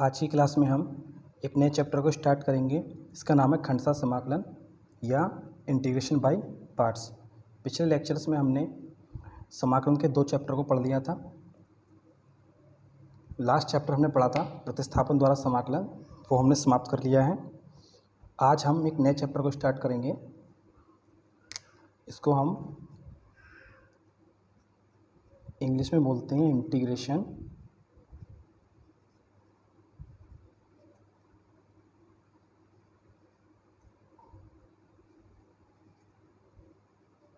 आज की क्लास में हम एक नए चैप्टर को स्टार्ट करेंगे। इसका नाम है खंडशः समाकलन या इंटीग्रेशन बाय पार्ट्स। पिछले लेक्चर्स में हमने समाकलन के 2 चैप्टर को पढ़ लिया था। लास्ट चैप्टर हमने पढ़ा था प्रतिस्थापन द्वारा समाकलन, वो हमने समाप्त कर लिया है। आज हम एक नए चैप्टर को स्टार्ट करेंगे। इसको हम इंग्लिश में बोलते हैं integration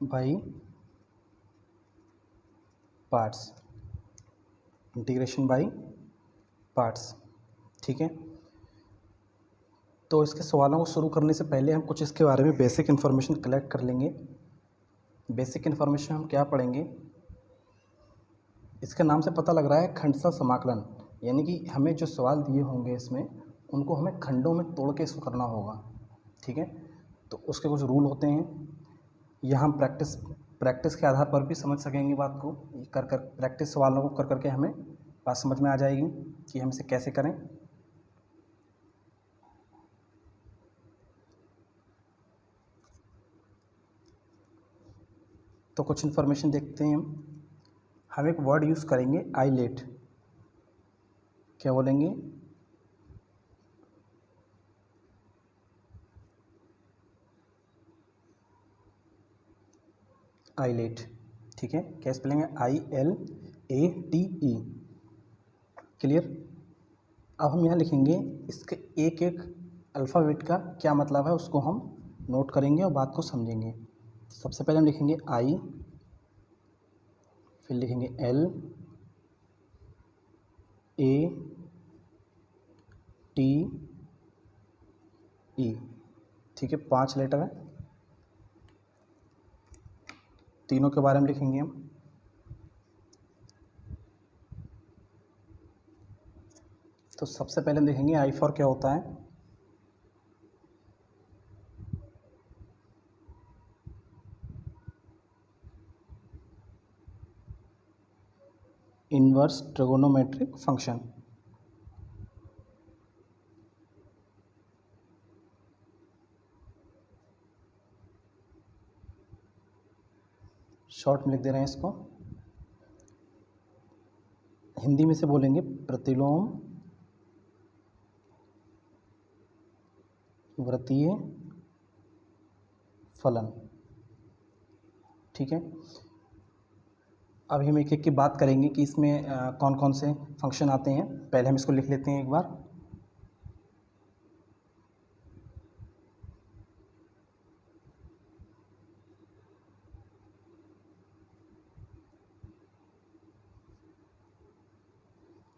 by parts. Integration by parts, ठीक है। तो इसके सवालों को शुरू करने से पहले हम कुछ इसके बारे में बेसिक इन्फॉर्मेशन कलेक्ट कर लेंगे। बेसिक इन्फॉर्मेशन हम क्या पढ़ेंगे, इसके नाम से पता लग रहा है खंडशः समाकलन, यानी कि हमें जो सवाल दिए होंगे इसमें उनको हमें खंडों में तोड़ के इसको करना होगा, ठीक है। तो उसके कुछ रूल होते हैं, यह हम प्रैक्टिस के आधार पर भी समझ सकेंगे बात को। प्रैक्टिस सवालों को कर करके हमें बात समझ में आ जाएगी कि हम इसे कैसे करें। तो कुछ इन्फॉर्मेशन देखते हैं हम एक वर्ड यूज़ करेंगे आईलेट। क्या बोलेंगे? आईलेट, ठीक है। क्या स्पेलिंग है? ILATE, clear. अब हम यहाँ लिखेंगे इसके एक एक अल्फ़ाबेट का क्या मतलब है, उसको हम नोट करेंगे और बात को समझेंगे। सबसे पहले हम लिखेंगे I, फिर लिखेंगे LATE, ठीक है। 5 लेटर है, तीनों के बारे में लिखेंगे हम। तो सबसे पहले हम देखेंगे I फॉर क्या होता है। इनवर्स ट्रिगोनोमेट्रिक फंक्शन, शॉर्ट में लिख दे रहे हैं इसको। हिंदी में से बोलेंगे प्रतिलोम वृत्तीय फलन, ठीक है। अभी हम एक एक की बात करेंगे कि इसमें कौन कौन से फंक्शन आते हैं। पहले हम इसको लिख लेते हैं एक बार।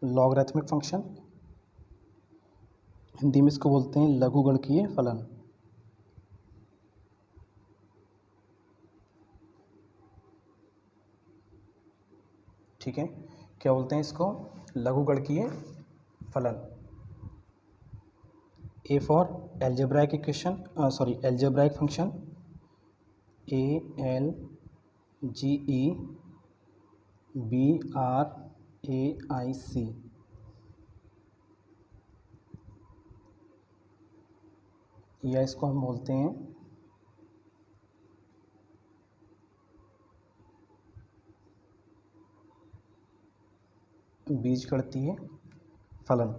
लॉगरिथमिक फंक्शन, हिंदी में इसको बोलते हैं लघुगणकीय फलन, ठीक है। क्या बोलते हैं इसको? लघुगणकीय फलन। A for algebraic equation, algebraic function, ALGEBRAIC, या इसको हम बोलते हैं बीजगणितीय फलन,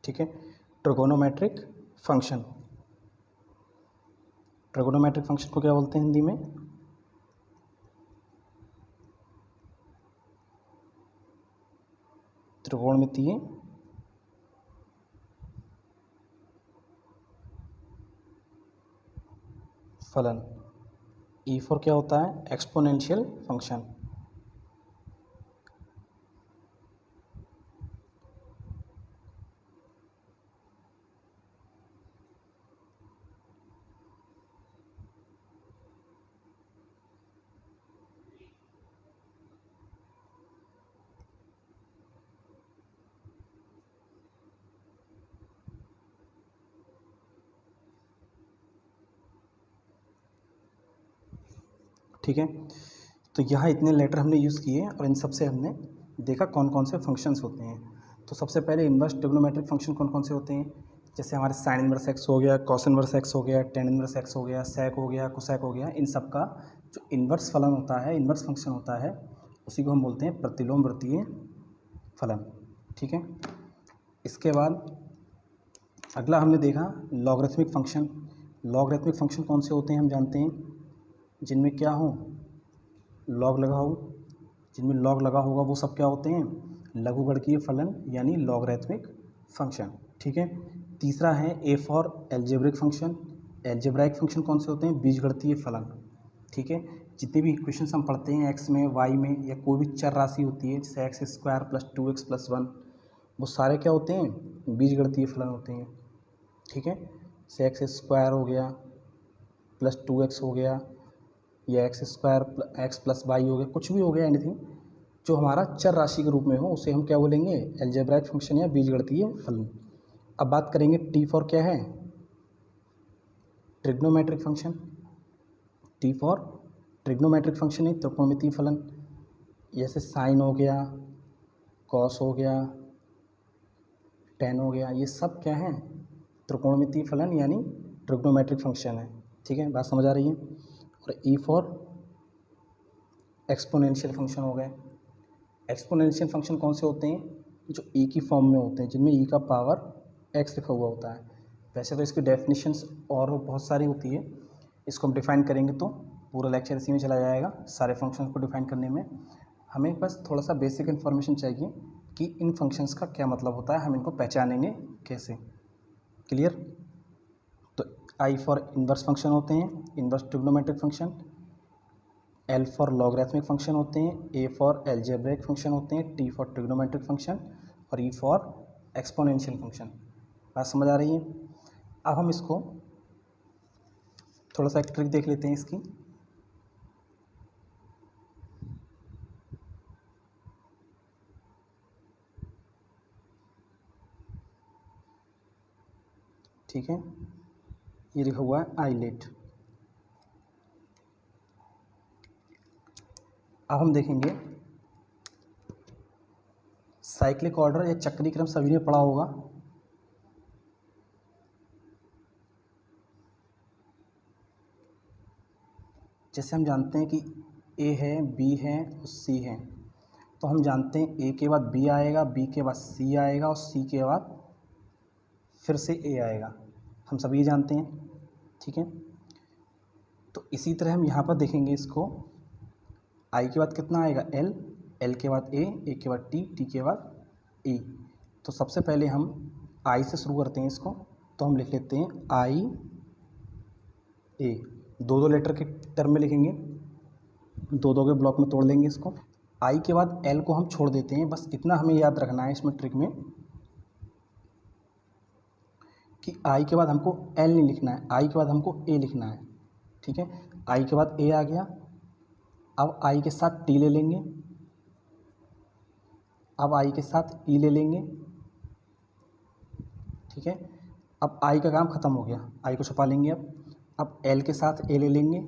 ठीक है। ट्रिगोनोमेट्रिक फंक्शन, ट्रिगोनोमेट्रिक फंक्शन को क्या बोलते हैं हिंदी में? त्रिकोणमितीय फलन। ई फॉर क्या होता है? एक्सपोनेंशियल फंक्शन, ठीक है। तो यहाँ इतने लेटर हमने यूज़ किए और इन सब से हमने देखा कौन कौन से फंक्शंस होते हैं। तो सबसे पहले इन्वर्स ट्रिग्नोमेट्रिक फंक्शन कौन कौन से होते हैं, जैसे हमारे साइन इन्वर्स एक्स हो गया, कॉस इन्वर्स एक्स हो गया, टेन इन्वर्स एक्स हो गया, सेक हो गया, कोसेक हो गया। इन सब का जो इन्वर्स फलन होता है, इन्वर्स फंक्शन होता है, उसी को हम बोलते हैं प्रतिलोम वृत्तीय फलन। ठीक है। इसके बाद अगला हमने देखा लॉगरिथमिक फंक्शन। लॉगरिथमिक फंक्शन कौन से होते हैं हम जानते हैं, जिनमें क्या हो, लॉग लगा हो। जिनमें लॉग लगा होगा वो सब क्या होते हैं, लघुगणकीय फलन यानी लॉगरिथमिक फंक्शन। ठीक है। तीसरा है A for algebraic function. Algebraic function कौन से होते हैं, बीजगणितीय फलन। ठीक है। जितने भी इक्वेशंस हम पढ़ते हैं एक्स में, वाई में, या कोई भी चर राशि होती है जैसे x square plus 2x plus 1, वो सारे क्या होते हैं, बीजगणितीय फलन होते हैं। ठीक है। जैसे एक्स स्क्वायर हो गया प्लस 2x हो गया, या x square x plus y हो गया, कुछ भी हो गया, एनीथिंग जो हमारा चर राशि के रूप में हो उसे हम क्या बोलेंगे, एल्जेब्राइक फंक्शन या बीजगणितीय फलन। अब बात करेंगे टी फॉर क्या है, trigonometric function. T for trigonometric function है त्रिकोणमितीय फलन, जैसे साइन हो गया, कॉस हो गया, टेन हो गया, ये सब क्या है, त्रिकोणमितीय फलन यानी ट्रिग्नोमेट्रिक फंक्शन है। ठीक है, बात समझ आ रही है। और ई फॉर एक्सपोनेंशियल फंक्शन हो गए। एक्सपोनेंशियल फंक्शन कौन से होते हैं, जो ई की फॉर्म में होते हैं, जिनमें ई का पावर एक्स लिखा हुआ होता है। वैसे तो इसकी डेफिनेशंस और बहुत सारी होती है, इसको हम डिफ़ाइन करेंगे तो पूरा लेक्चर इसी में चला जाएगा। सारे फंक्शंस को डिफ़ाइन करने में हमें बस थोड़ा सा बेसिक इन्फॉर्मेशन चाहिए कि इन फंक्शंस का क्या मतलब होता है, हम इनको पहचानेंगे कैसे। क्लियर। तो आई फॉर इन्वर्स फंक्शन होते हैं, inverse trigonometric function. L for logarithmic function होते हैं, ए फॉर एल्जेब्रिक फंक्शन होते हैं, टी फॉर ट्रिग्नोमेट्रिक फंक्शन, और ई फॉर एक्सपोनेंशियल फंक्शन। बात समझ आ रही है। अब हम इसको थोड़ा सा एक ट्रिक देख लेते हैं इसकी। ठीक है, ये लिखा हुआ है आईलेट। अब हम देखेंगे साइक्लिक ऑर्डर या चक्रीय क्रम सभी ने पढ़ा होगा। जैसे हम जानते हैं कि ए है, बी है और सी है, तो हम जानते हैं ए के बाद बी आएगा, बी के बाद सी आएगा और सी के बाद फिर से ए आएगा, हम सभी जानते हैं। ठीक है। तो इसी तरह हम यहाँ पर देखेंगे इसको, आई के बाद कितना आएगा, एल, एल के बाद ए के बाद टी, टी के बाद ई। तो सबसे पहले हम आई से शुरू करते हैं इसको, तो हम लिख लेते हैं आई ए, दो दो लेटर के टर्म में लिखेंगे, दो दो के ब्लॉक में तोड़ लेंगे इसको। आई के बाद एल को हम छोड़ देते हैं, बस इतना हमें याद रखना है इसमें ट्रिक में कि आई के बाद हमको एल नहीं लिखना है, आई के बाद हमको ए लिखना है। ठीक है। आई के बाद ए आ गया, अब आई के साथ टी ले लेंगे, अब आई के साथ ई ले लेंगे। ठीक है। अब आई का काम ख़त्म हो गया, आई को छुपा लेंगे। अब एल के साथ ए ले लेंगे,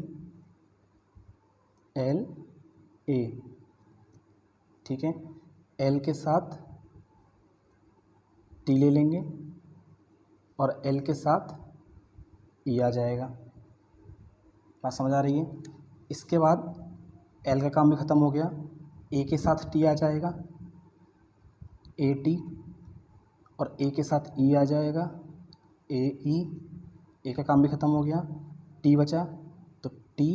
एल ए। ठीक है। एल के साथ टी ले लेंगे और एल के साथ ई आ जाएगा। बात समझ आ रही है। इसके बाद एल का काम भी ख़त्म हो गया, ए के साथ टी आ जाएगा, ए टी, और ए के साथ ई आ जाएगा, ए ई। ए का काम भी ख़त्म हो गया, टी बचा तो टी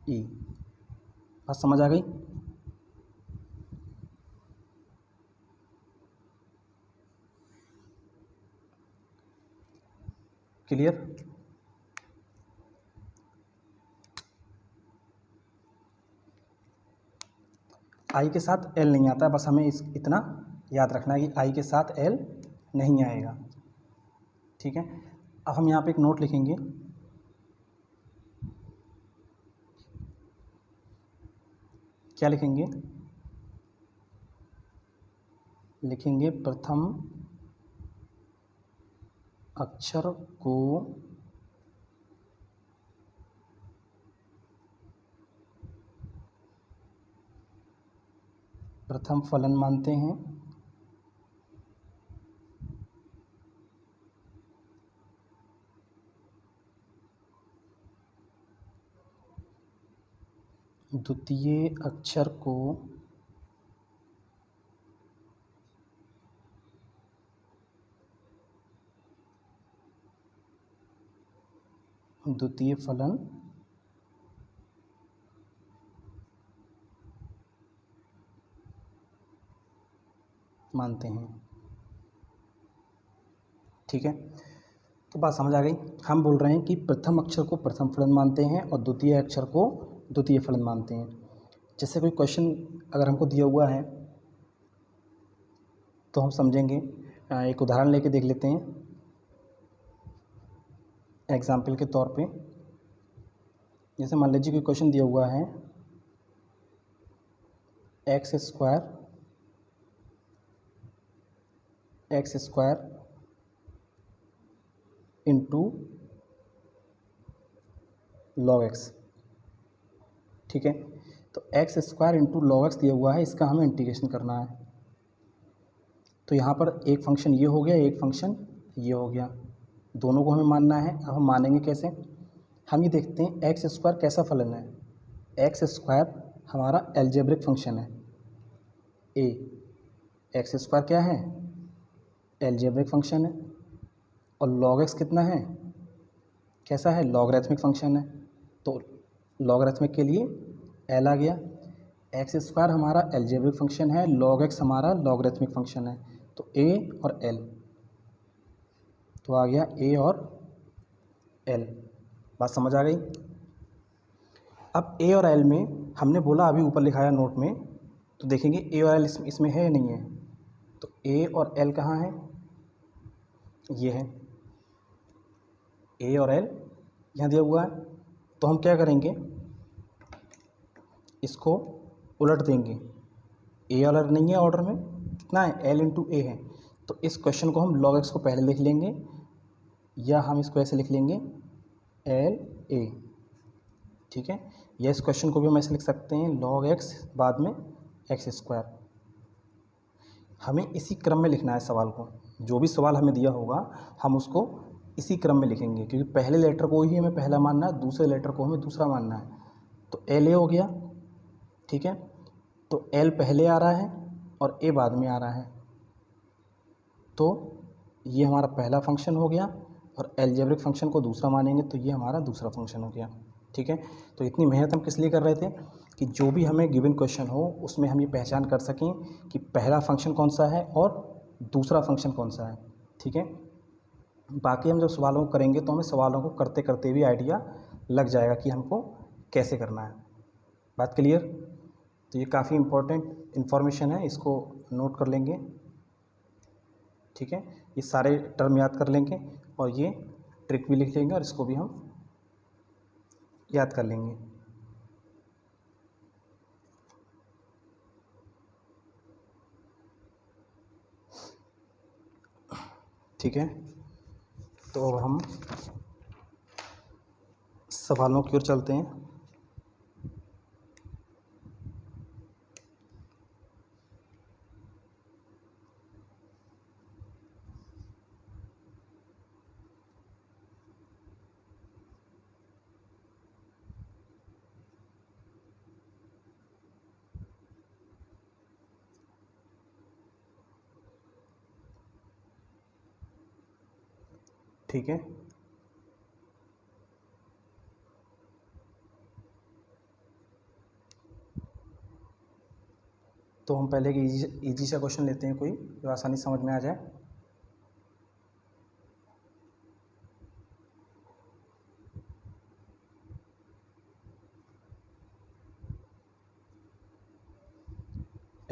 ई। बात समझ आ गई। क्लियर। आई के साथ एल नहीं आता, बस हमें इतना याद रखना है कि आई के साथ एल नहीं आएगा। ठीक है। अब हम यहाँ पे एक नोट लिखेंगे, क्या लिखेंगे, लिखेंगे प्रथम अक्षर को प्रथम फलन मानते हैं, द्वितीय अक्षर को द्वितीय फलन मानते हैं। ठीक है, तो बात समझ आ गई। हम बोल रहे हैं कि प्रथम अक्षर को प्रथम फलन मानते हैं और द्वितीय अक्षर को द्वितीय फलन मानते हैं। जैसे कोई क्वेश्चन अगर हमको दिया हुआ है तो हम समझेंगे, एक उदाहरण लेके देख लेते हैं एग्जाम्पल के तौर पे। जैसे मान लीजिए कोई क्वेश्चन दिया हुआ है x square into log x. ठीक है, तो x square into log x दिया हुआ है, इसका हमें इंटीग्रेशन करना है। तो यहाँ पर एक फंक्शन ये हो गया, एक फंक्शन ये हो गया, दोनों को हमें मानना है। अब हम मानेंगे कैसे, हम ये देखते हैं एक्स स्क्वायर कैसा फलन है। एक्स स्क्वायर हमारा एल्जेब्रिक फंक्शन है। ए एक्स स्क्वायर क्या है, एल्जेब्रिक फंक्शन है। और लॉग एक्स कितना है, कैसा है, लॉगरिथमिक फंक्शन है। तो लॉगरिथमिक के लिए एल आ गया। एक्स स्क्वायर हमारा एल्जेब्रिक फंक्शन है, लॉग एक्स हमारा लॉगरिथमिक फंक्शन है। तो ए और एल, तो आ गया ए और एल। बात समझ आ गई। अब ए और एल में हमने बोला, अभी ऊपर लिखाया नोट में, तो देखेंगे ए और एल इसमें है या नहीं है। तो ए और एल कहाँ है, ये है, ए और एल यहाँ दिया हुआ है। तो हम क्या करेंगे, इसको उलट देंगे। ए और एल नहीं है ऑर्डर में, कितना है, एल इंटू ए है। तो इस क्वेश्चन को हम लॉग एक्स को पहले लिख लेंगे, या हम इसको ऐसे लिख लेंगे एल ए। ठीक है, या इस क्वेश्चन को भी हम ऐसे लिख सकते हैं लॉग एक्स बाद में एक्स स्क्वायर। हमें इसी क्रम में लिखना है सवाल को, जो भी सवाल हमें दिया होगा हम उसको इसी क्रम में लिखेंगे, क्योंकि पहले लेटर को ही हमें पहला मानना है, दूसरे लेटर को हमें दूसरा मानना है। तो एल ए हो गया। ठीक है, तो एल पहले आ रहा है और ए बाद में आ रहा है, तो ये हमारा पहला फंक्शन हो गया। और एल्जेब्रिक फंक्शन को दूसरा मानेंगे तो ये हमारा दूसरा फंक्शन हो गया। ठीक है, तो इतनी मेहनत हम किस लिए कर रहे थे कि जो भी हमें गिवन क्वेश्चन हो उसमें हम ये पहचान कर सकें कि पहला फंक्शन कौन सा है और दूसरा फंक्शन कौन सा है। ठीक है, बाकी हम जब सवालों को करेंगे तो हमें सवालों को करते करते भी आइडिया लग जाएगा कि हमको कैसे करना है। बात क्लियर। तो ये काफ़ी इम्पोर्टेंट इन्फॉर्मेशन है, इसको नोट कर लेंगे। ठीक है, ये सारे टर्म याद कर लेंगे और ये ट्रिक भी लिख लेंगे और इसको भी हम याद कर लेंगे। ठीक है, तो अब हम सवालों की ओर चलते हैं। ठीक है, तो हम पहले इजी सा क्वेश्चन लेते हैं, कोई जो आसानी समझ में आ जाए।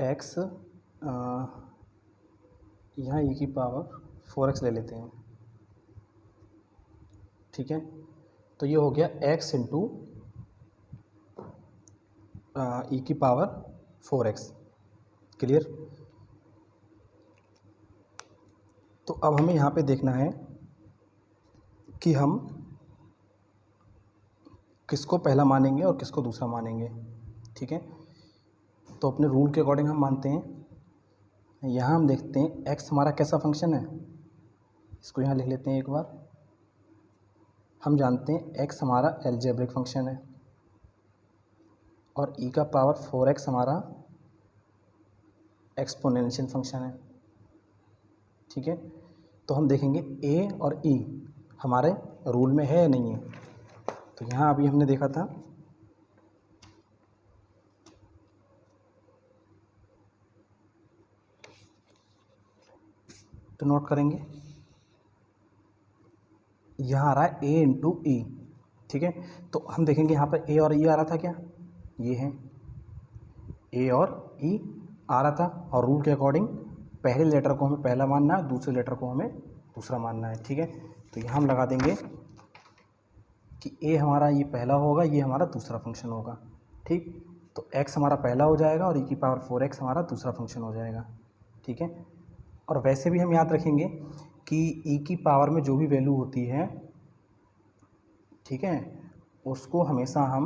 एक्स यहाँ e की पावर 4x ले लेते हैं। ठीक है, तो ये हो गया x इंटू ई की पावर 4x। क्लियर। तो अब हमें यहाँ पे देखना है कि हम किसको पहला मानेंगे और किसको दूसरा मानेंगे। ठीक है, तो अपने रूल के अकॉर्डिंग हम मानते हैं। यहाँ हम देखते हैं एक्स हमारा कैसा फंक्शन है, इसको यहाँ लिख लेते हैं एक बार। हम जानते हैं एक्स हमारा अलजेब्रिक फंक्शन है और ई का पावर 4x हमारा एक्सपोनेंशियल फंक्शन है। ठीक है, तो हम देखेंगे ए और ई हमारे रूल में है या नहीं है। तो यहाँ अभी हमने देखा था तो नोट करेंगे, यहाँ आ रहा है ए इंटू ई। ठीक है, तो हम देखेंगे यहाँ पर ए और ई आ रहा था क्या, ये है ए और ई आ रहा था, और रूल के अकॉर्डिंग पहले लेटर को हमें पहला मानना है, दूसरे लेटर को हमें दूसरा मानना है। ठीक है, तो यहाँ हम लगा देंगे कि ए हमारा ये पहला होगा, ये हमारा दूसरा फंक्शन होगा। ठीक, तो एक्स हमारा पहला हो जाएगा और ई की पावर 4x हमारा दूसरा फंक्शन हो जाएगा। ठीक है, और वैसे भी हम याद रखेंगे कि ई की पावर में जो भी वैल्यू होती है, ठीक है, उसको हमेशा हम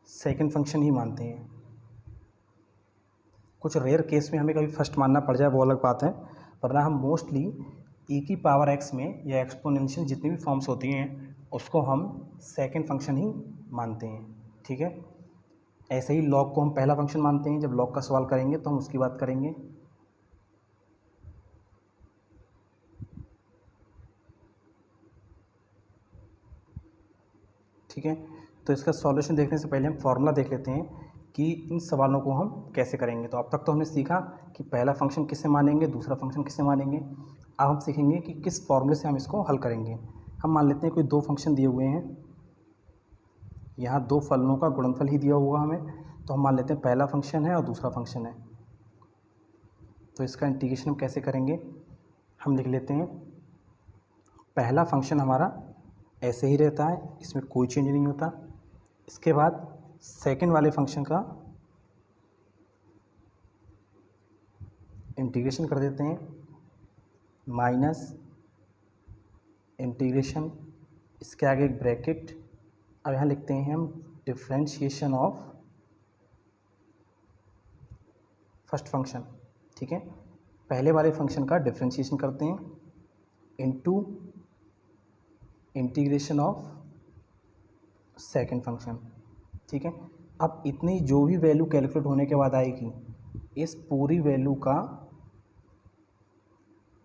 सेकंड फंक्शन ही मानते हैं। कुछ रेयर केस में हमें कभी फर्स्ट मानना पड़ जाए वो अलग बात है, वरना हम मोस्टली ई की पावर एक्स में या एक्सपोनेंशियल जितनी भी फॉर्म्स होती हैं उसको हम सेकंड फंक्शन ही मानते हैं। ठीक है, ऐसे ही लॉग को हम पहला फंक्शन मानते हैं। जब लॉग का सवाल करेंगे तो हम उसकी बात करेंगे। ठीक है, तो इसका सॉल्यूशन देखने से पहले हम फॉर्मूला देख लेते हैं कि इन सवालों को हम कैसे करेंगे। तो अब तक तो हमने सीखा कि पहला फंक्शन किसे मानेंगे, दूसरा फंक्शन किसे मानेंगे। अब हम सीखेंगे कि किस फॉर्मूले से हम इसको हल करेंगे। हम मान लेते हैं कोई दो फंक्शन दिए हुए हैं, यहाँ दो फलनों का गुणनफल ही दिया हुआ हमें, तो हम मान लेते हैं पहला फंक्शन है और दूसरा फंक्शन है। तो इसका इंटीग्रेशन हम कैसे करेंगे, हम लिख लेते हैं पहला फंक्शन हमारा ऐसे ही रहता है, इसमें कोई चेंज नहीं होता। इसके बाद सेकंड वाले फंक्शन का इंटीग्रेशन कर देते हैं, माइनस इंटीग्रेशन, इसके आगे एक ब्रैकेट। अब यहाँ लिखते हैं हम डिफरेंशिएशन ऑफ फर्स्ट फंक्शन। ठीक है, पहले वाले फंक्शन का डिफरेंशिएशन करते हैं into integration of second function. ठीक है, अब इतनी जो भी वैल्यू कैलकुलेट होने के बाद आएगी, इस पूरी वैल्यू का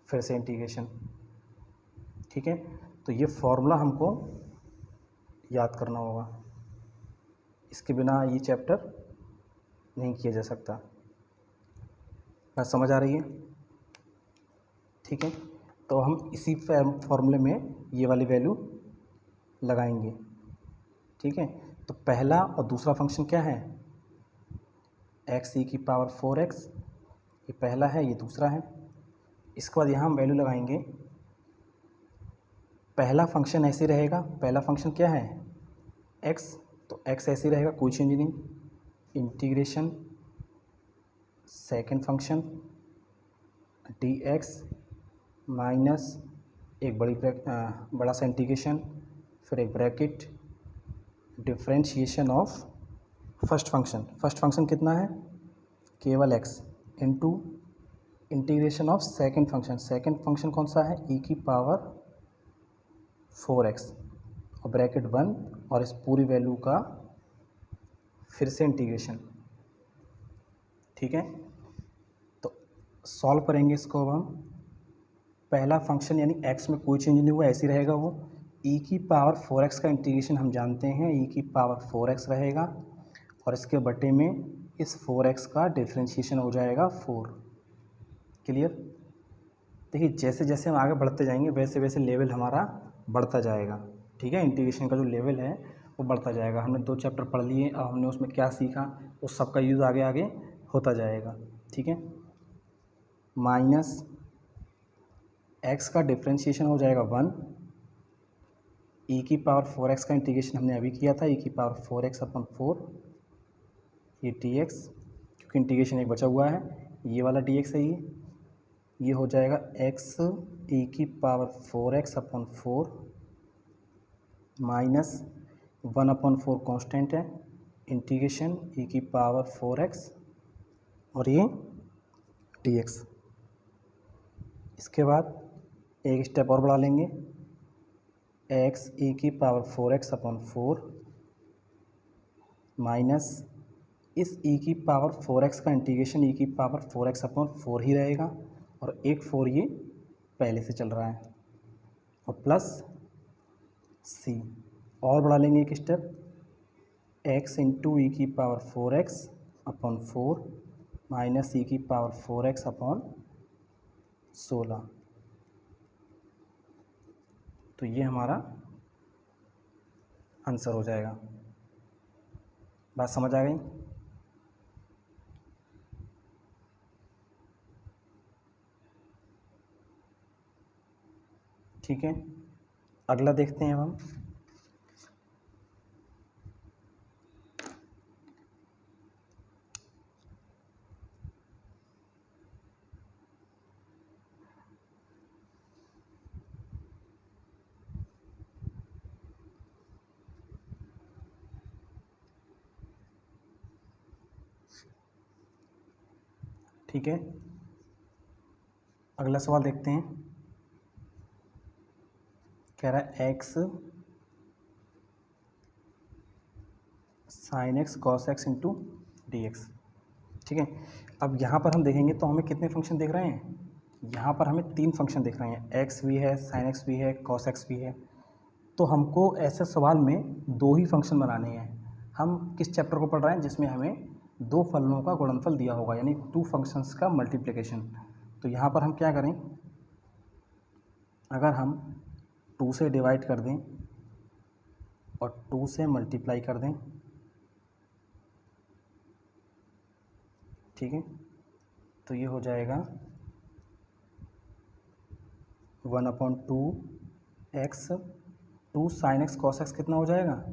फिर से इंटीग्रेशन। ठीक है, तो ये फॉर्मूला हमको याद करना होगा, इसके बिना ये चैप्टर नहीं किया जा सकता। बात समझ आ रही है? ठीक है, तो हम इसी फॉर्मूले में ये वाली वैल्यू लगाएंगे। ठीक है, तो पहला और दूसरा फंक्शन क्या है, एक्स ई की पावर 4x, ये पहला है, ये दूसरा है। इसके बाद यहाँ हम वैल्यू लगाएंगे, पहला फंक्शन ऐसे रहेगा, पहला फंक्शन क्या है x, तो x ऐसे रहेगा, कोई चेंज नहीं। Integration second function dx minus एक बड़ा सा इंटीग्रेशन, फिर एक bracket, differentiation of first function. First function कितना है, केवल x, into integration of second function. Second function कौन सा है, e की पावर 4x, और ब्रैकेट बंद, और इस पूरी वैल्यू का फिर से इंटीग्रेशन। ठीक है, तो सॉल्व करेंगे इसको। अब हम पहला फंक्शन यानी x में कोई चेंज नहीं हुआ, ऐसे ही रहेगा वो। e की पावर 4x का इंटीग्रेशन हम जानते हैं, e की पावर 4x रहेगा, और इसके बटे में इस 4x का डिफरेंशिएशन हो जाएगा 4। क्लियर? देखिए जैसे जैसे हम आगे बढ़ते जाएंगे वैसे वैसे लेवल हमारा बढ़ता जाएगा। ठीक है, इंटीग्रेशन का जो लेवल है वो बढ़ता जाएगा। हमने 2 चैप्टर पढ़ लिए, अब हमने उसमें क्या सीखा उस सब का यूज़ आगे आगे होता जाएगा। ठीक है, माइनस x का डिफरेंशिएशन हो जाएगा 1, e की पावर 4x का इंटीग्रेशन हमने अभी किया था, e की पावर 4x अपन 4, ये dx, क्योंकि इंटीग्रेशन एक बचा हुआ है, ये वाला dx है, ये हो जाएगा x e की पावर 4x अपन 4 माइनस 1/4 कांस्टेंट है, इंटीग्रेशन ई की पावर 4x और ये dx। इसके बाद एक स्टेप और बढ़ा लेंगे, x ई की पावर 4x अपॉन 4 माइनस इस e की पावर 4x का इंटीग्रेशन e की पावर 4x अपॉन 4 ही रहेगा और एक 4 ये पहले से चल रहा है और प्लस c और बढ़ा लेंगे एक स्टेप, x इंटू ई की पावर 4x अपॉन 4 माइनस ई की पावर 4x अपॉन 16। तो ये हमारा आंसर हो जाएगा। बात समझ आ गई? ठीक है, अगला देखते हैं अब हम। ठीक है, अगला सवाल देखते हैं। कह रहा है x sine x cos x into D x. ठीक है, अब यहाँ पर हम देखेंगे तो हमें कितने फंक्शन दिख रहे हैं? यहाँ पर हमें 3 फंक्शन दिख रहे हैं, x भी है, साइन एक्स भी है, कॉस एक्स भी है। तो हमको ऐसे सवाल में 2 ही फंक्शन बनाने हैं। हम किस चैप्टर को पढ़ रहे हैं? जिसमें हमें 2 फलनों का गुणनफल दिया होगा, यानी 2 फंक्शंस का मल्टीप्लिकेशन। तो यहाँ पर हम क्या करें, अगर हम 2 से डिवाइड कर दें और 2 से मल्टीप्लाई कर दें, ठीक है, तो ये हो जाएगा 1/2x 2 sine x cos x कितना हो जाएगा?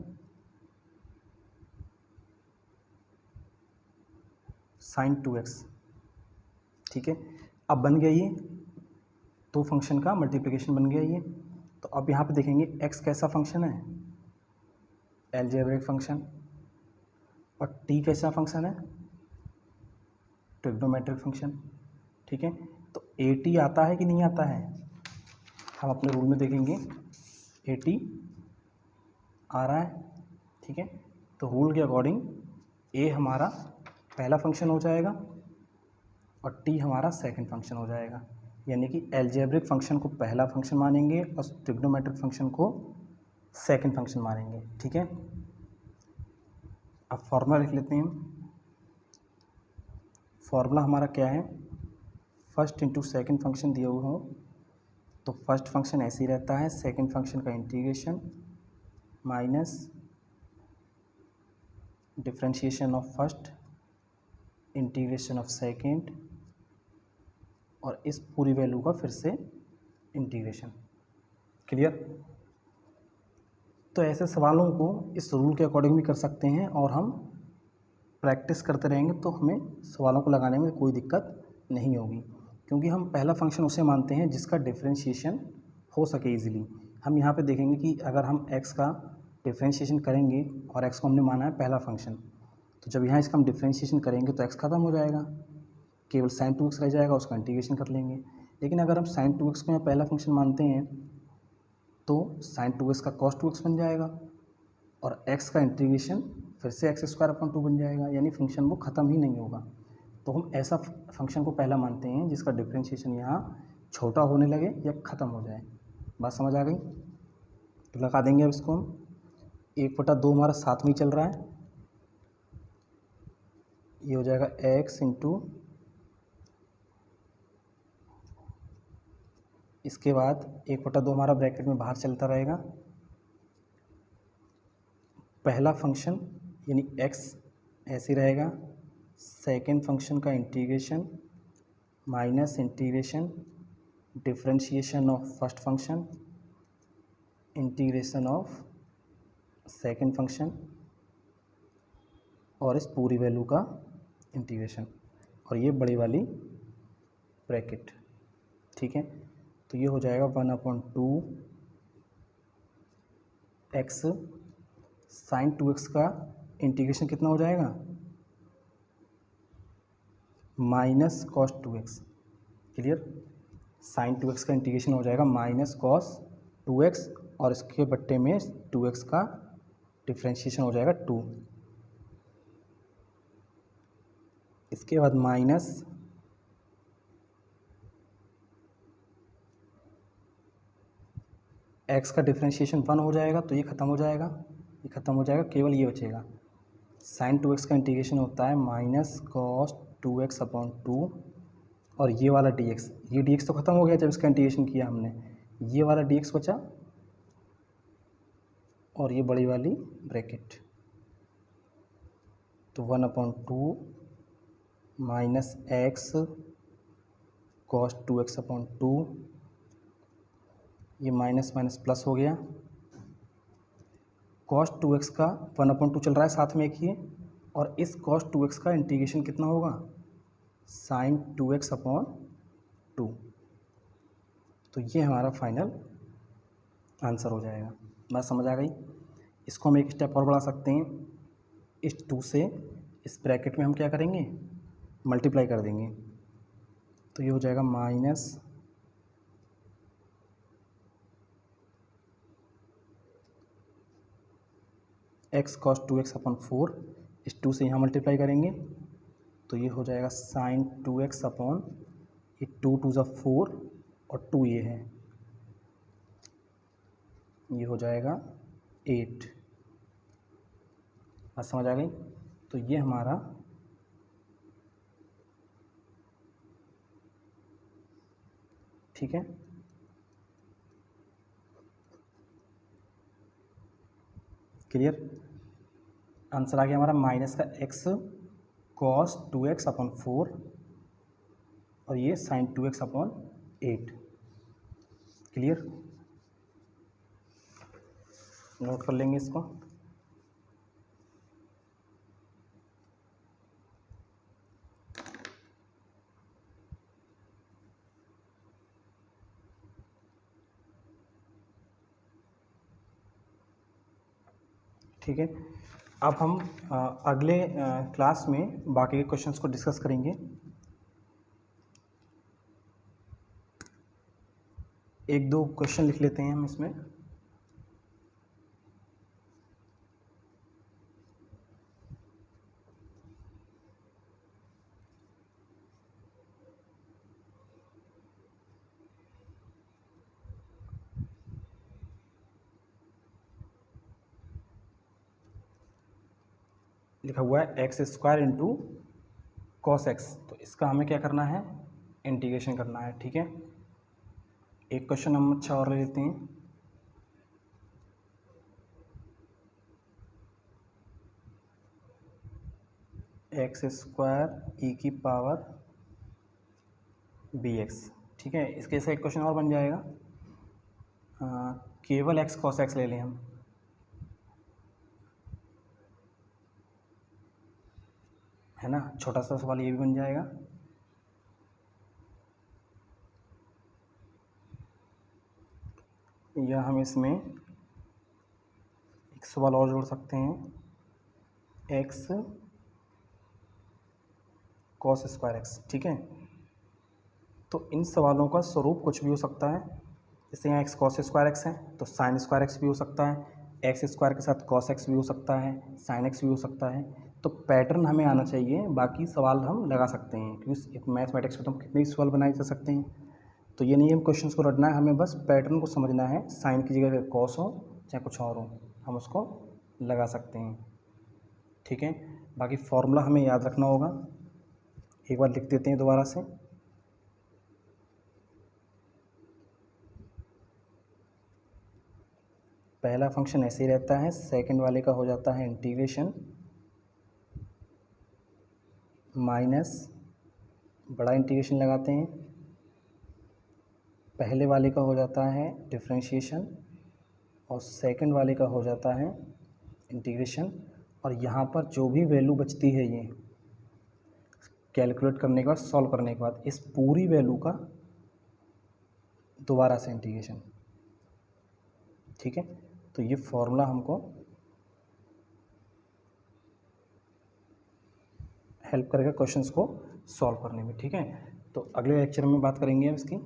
Sign 2x। ठीक है, अब बन गया ये 2 फंक्शन का मल्टीप्लिकेशन बन गया ये। तो अब यहाँ पे देखेंगे x कैसा फंक्शन है? Algebraic function. और t कैसा फंक्शन है? Trigonometric function. ठीक है, तो at आता है कि नहीं आता है? हम अपने रूल में देखेंगे at आ रहा है। ठीक है, तो रूल के अकॉर्डिंग a हमारा पहला फंक्शन हो जाएगा और t हमारा सेकंड फंक्शन हो जाएगा। यानी कि अलजेब्रिक फंक्शन को पहला फंक्शन मानेंगे और ट्रिग्नोमेट्रिक फंक्शन को सेकंड फंक्शन मानेंगे। ठीक है, अब फॉर्मूला लिख लेते हैं। फॉर्मूला हमारा क्या है? फर्स्ट इंटू सेकंड फंक्शन दिया हुआ हो तो फर्स्ट फंक्शन ऐसे ही रहता है, सेकंड फंक्शन का integration minus differentiation of first integration of second और इस पूरी वैल्यू का फिर से इंटीग्रेशन। क्लियर? तो ऐसे सवालों को इस रूल के अकॉर्डिंग भी कर सकते हैं और हम प्रैक्टिस करते रहेंगे तो हमें सवालों को लगाने में कोई दिक्कत नहीं होगी, क्योंकि हम पहला फंक्शन उसे मानते हैं जिसका डिफरेंशिएशन हो सके इजीली। हम यहाँ पे देखेंगे कि अगर हम x का डिफरेंशिएशन करेंगे और x को हमने माना है पहला फंक्शन, तो जब यहाँ इसका हम डिफरेंशिएशन करेंगे तो x खत्म हो जाएगा, केवल साइन 2x रह जाएगा, उसका इंटीग्रेशन कर लेंगे। लेकिन अगर हम साइन 2x को यहाँ पहला फंक्शन मानते हैं तो साइन 2x का कॉस 2x बन जाएगा और x का इंटीग्रेशन फिर से x² बन जाएगा, यानी फंक्शन वो ख़त्म ही नहीं होगा। तो हम ऐसा फंक्शन को पहला मानते हैं जिसका डिफरेंशिएशन यहाँ छोटा होने लगे या ख़त्म हो जाए। बात समझ आ गई? तो लगा देंगे अब इसको हम। 1/2 हमारा साथ में ही चल रहा है, ये हो जाएगा x इंटू, इसके बाद 1/2 हमारा ब्रैकेट में बाहर चलता रहेगा। पहला फंक्शन यानी x ऐसे रहेगा, सेकेंड फंक्शन का integration minus integration differentiation of first function integration of second function और इस पूरी वैल्यू का इंटीग्रेशन और ये बड़ी वाली ब्रैकेट। ठीक है, तो ये हो जाएगा 1/2 x साइन 2x का इंटीग्रेशन कितना हो जाएगा, minus cos 2x। Clear, sign 2x का इंटीग्रेशन हो जाएगा माइनस कॉस 2x और इसके बट्टे में 2x का डिफ्रेंशिएशन हो जाएगा 2। इसके बाद माइनस x का डिफ्रेंशिएशन 1 हो जाएगा, तो ये ख़त्म हो जाएगा, ये ख़त्म हो जाएगा, केवल ये बचेगा। साइन 2x का इंटीग्रेशन होता है माइनस कॉस 2x अपॉन 2 और ये वाला dx, ये dx तो ख़त्म हो गया जब इसका इंटीग्रेशन किया हमने, ये वाला dx बचा और ये बड़ी वाली ब्रैकेट, तो 1/2 minus x cos 2x upon 2, ये माइनस माइनस प्लस हो गया, कॉस 2x का 1/2 चल रहा है साथ में एक ही, और इस कॉस 2x का इंटीग्रेशन कितना होगा, साइन 2x अपॉन 2। तो ये हमारा फाइनल आंसर हो जाएगा। बात समझ आ गई। इसको हम एक स्टेप और बढ़ा सकते हैं, इस 2 से इस ब्रैकेट में हम क्या करेंगे, मल्टीप्लाई कर देंगे, तो ये हो जाएगा minus x cos 2x upon 4, इस 2 से यहाँ मल्टीप्लाई करेंगे तो ये हो जाएगा साइन 2x अपॉन ये 2 2 ज़ा 4 और 2 ये है, ये हो जाएगा 8। बात समझ आ गई। तो ये हमारा ठीक है, क्लियर, आंसर आ गया हमारा माइनस का x कॉस 2x अपॉन 4 और ये sign 2x upon 8। Clear, note कर लेंगे इसको। ठीक है, अब हम अगले क्लास में बाकी के क्वेश्चंस को डिस्कस करेंगे। एक दो क्वेश्चन लिख लेते हैं हम इसमें। लिखा हुआ है x square into cos x, तो इसका हमें क्या करना है, इंटीग्रेशन करना है। ठीक है, एक क्वेश्चन हम अच्छा और ले लेते हैं। एक्स स्क्वायर ई की पावर बी एक्स। ठीक है, इसके जैसा एक क्वेश्चन और बन जाएगा, केवल एक्स कॉस एक्स ले लें हम, है ना, छोटा सा सवाल ये भी बन जाएगा। या हम इसमें एक सवाल और जोड़ सकते हैं, एक्स कॉस स्क्वायर एक्स। ठीक है, तो इन सवालों का स्वरूप कुछ भी हो सकता है, जैसे यहाँ एक्स कॉस स्क्वायर एक्स है तो साइन स्क्वायर एक्स भी हो सकता है, एक्स स्क्वायर के साथ कॉस एक्स भी हो सकता है, साइन एक्स भी हो सकता है। तो पैटर्न हमें आना चाहिए, बाकी सवाल हम लगा सकते हैं, क्योंकि मैथमेटिक्स में तो हम कितने भी सवाल बनाए जा सकते हैं। तो ये नहीं हम क्वेश्चंस को रटना है, हमें बस पैटर्न को समझना है, साइन की जगह कॉस हो चाहे कुछ और हो हम उसको लगा सकते हैं। ठीक है, बाकी फॉर्मूला हमें याद रखना होगा, एक बार लिख देते हैं दोबारा से। पहला फंक्शन ऐसे ही रहता है, सेकंड वाले का हो जाता है इंटीग्रेशन माइनस बड़ा इंटीग्रेशन लगाते हैं, पहले वाले का हो जाता है डिफरेंशिएशन और सेकंड वाले का हो जाता है इंटीग्रेशन। और यहाँ पर जो भी वैल्यू बचती है ये कैलकुलेट करने के बाद, सॉल्व करने के बाद, इस पूरी वैल्यू का दोबारा से इंटीग्रेशन। ठीक है, तो ये फॉर्मूला हमको हेल्प करेगा क्वेश्चंस को सॉल्व करने में। ठीक है, तो अगले लेक्चर में बात करेंगे हम इसकी।